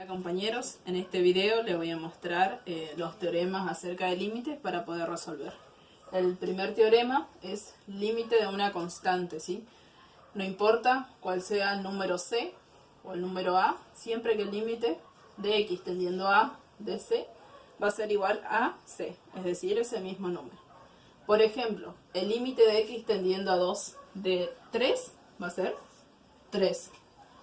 Hola compañeros, en este video les voy a mostrar los teoremas acerca de límites para poder resolver. El primer teorema es límite de una constante, ¿sí? No importa cuál sea el número c o el número a, siempre que el límite de x tendiendo a de c va a ser igual a c, es decir, ese mismo número. Por ejemplo, el límite de x tendiendo a 2 de 3 va a ser 3.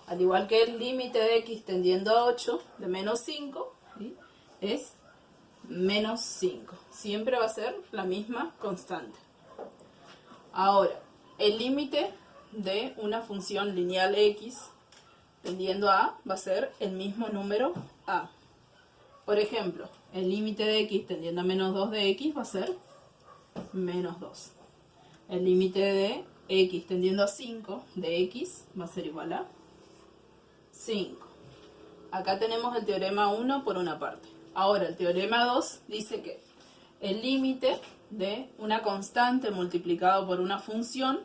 Al igual que el límite de x tendiendo a 8 de menos 5, ¿sí? Es menos 5. Siempre va a ser la misma constante. Ahora, el límite de una función lineal x tendiendo a va a ser el mismo número a. Por ejemplo, el límite de x tendiendo a menos 2 de x va a ser menos 2. El límite de x tendiendo a 5 de x va a ser igual a 5. Acá tenemos el teorema 1 por una parte. Ahora el teorema 2 dice que el límite de una constante multiplicado por una función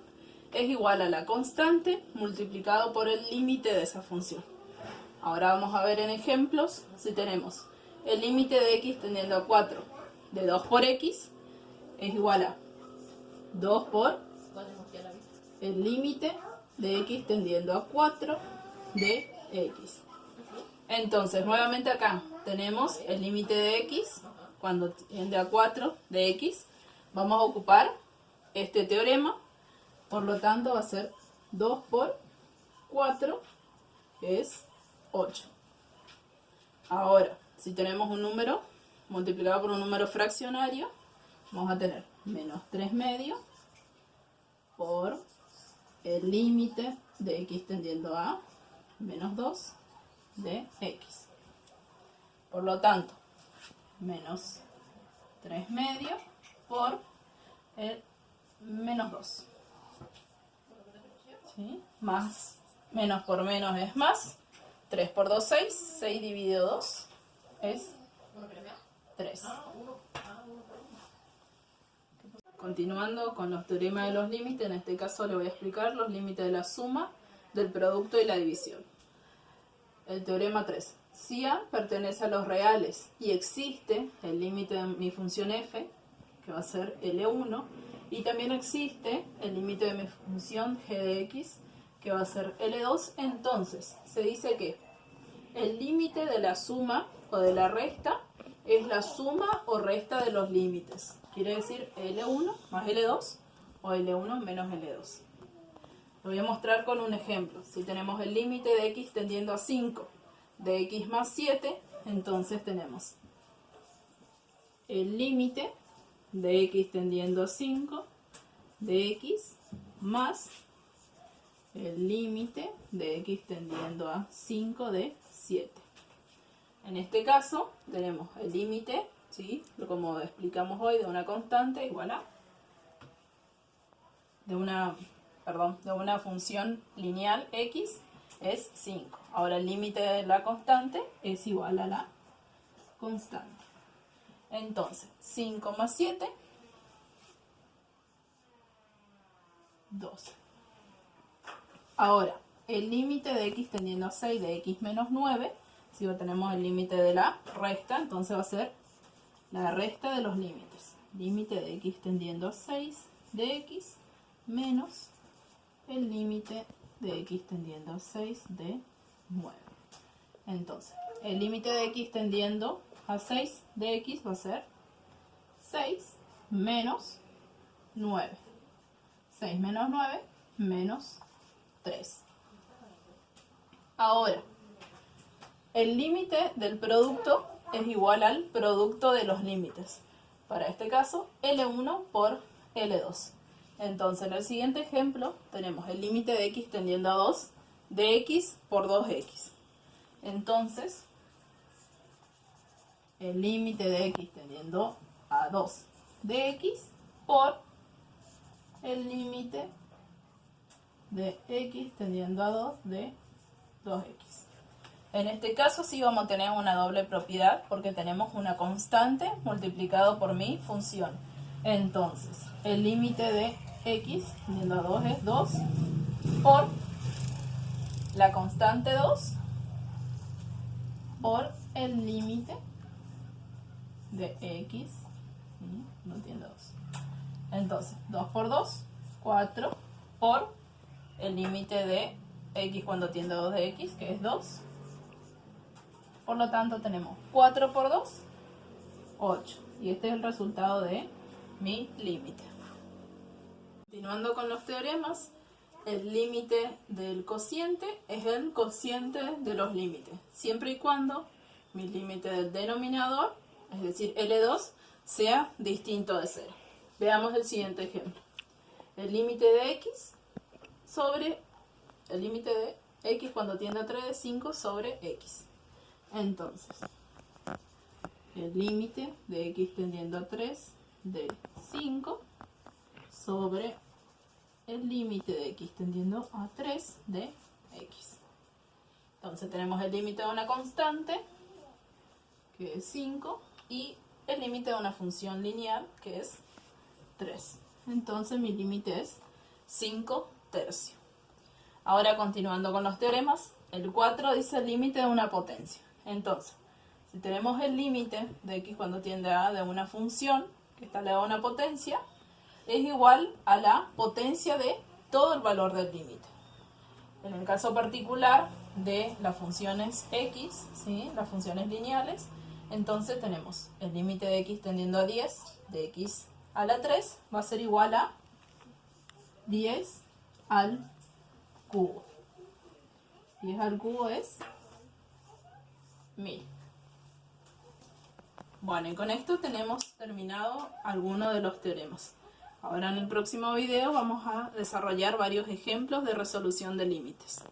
es igual a la constante multiplicado por el límite de esa función. Ahora vamos a ver en ejemplos. Si tenemos el límite de x tendiendo a 4 de 2 por x es igual a 2 por el límite de x tendiendo a 4 de x. Entonces, nuevamente acá tenemos el límite de x cuando tiende a 4 de x. Vamos a ocupar este teorema. Por lo tanto, va a ser 2 por 4 es 8. Ahora, si tenemos un número multiplicado por un número fraccionario, vamos a tener menos 3 medios por el límite de x tendiendo a menos 2 de x. Por lo tanto, menos 3 medios por el menos 2. ¿Sí? Más, menos por menos es más. 3 por 2, 6. 6 dividido 2 es 3. Continuando con los teoremas de los límites, en este caso le voy a explicar los límites de la suma, del producto y la división. El teorema 3. Si a pertenece a los reales y existe el límite de mi función f, que va a ser L1, y también existe el límite de mi función g de x, que va a ser L2, entonces se dice que el límite de la suma o de la resta es la suma o resta de los límites. Quiere decir L1 más L2 o L1 menos L2. Lo voy a mostrar con un ejemplo. Si tenemos el límite de x tendiendo a 5 de x más 7, entonces tenemos el límite de x tendiendo a 5 de x más el límite de x tendiendo a 5 de 7. En este caso tenemos el límite, ¿sí? Como explicamos hoy, de una constante igual a de una función lineal x es 5. Ahora el límite de la constante es igual a la constante. Entonces, 5 más 7, 12. Ahora, el límite de x tendiendo a 6 de x menos 9, si tenemos el límite de la resta, entonces va a ser la resta de los límites. Límite de x tendiendo a 6 de x menos el límite de x tendiendo a 6 de 9. Entonces, el límite de x tendiendo a 6 de x va a ser 6 menos 9. 6 menos 9 menos 3. Ahora, el límite del producto es igual al producto de los límites. Para este caso, L1 por L2. Entonces, en el siguiente ejemplo tenemos el límite de x tendiendo a 2 de x por 2x. Entonces, el límite de x tendiendo a 2 de x por el límite de x tendiendo a 2 de 2x. En este caso sí vamos a tener una doble propiedad porque tenemos una constante multiplicado por mi función. Entonces, el límite de x tendiendo a 2 es 2 por la constante 2 por el límite de x, ¿sí? No tiene 2. Entonces, 2 por 2, 4 por el límite de x cuando tiende a 2 de x, que es 2. Por lo tanto, tenemos 4 por 2, 8. Y este es el resultado de mi límite. Continuando con los teoremas, el límite del cociente es el cociente de los límites, siempre y cuando mi límite del denominador, es decir, L2, sea distinto de 0. Veamos el siguiente ejemplo. El límite de x sobre el límite de x cuando tiende a 3 de 5 sobre x. Entonces, el límite de x tendiendo a 3 de 5 sobre el límite de x tendiendo a 3 de x. Entonces tenemos el límite de una constante, que es 5, y el límite de una función lineal, que es 3. Entonces mi límite es 5 tercios. Ahora, continuando con los teoremas, el 4 dice el límite de una potencia. Entonces, si tenemos el límite de x cuando tiende a de una función que está elevada a una potencia, es igual a la potencia de todo el valor del límite. En el caso particular de las funciones x, ¿sí? Las funciones lineales, entonces tenemos el límite de x tendiendo a 10 de x a la 3 va a ser igual a 10 al cubo. 10 al cubo es 1000. Bueno, y con esto tenemos terminado algunos de los teoremas. Ahora en el próximo video vamos a desarrollar varios ejemplos de resolución de límites.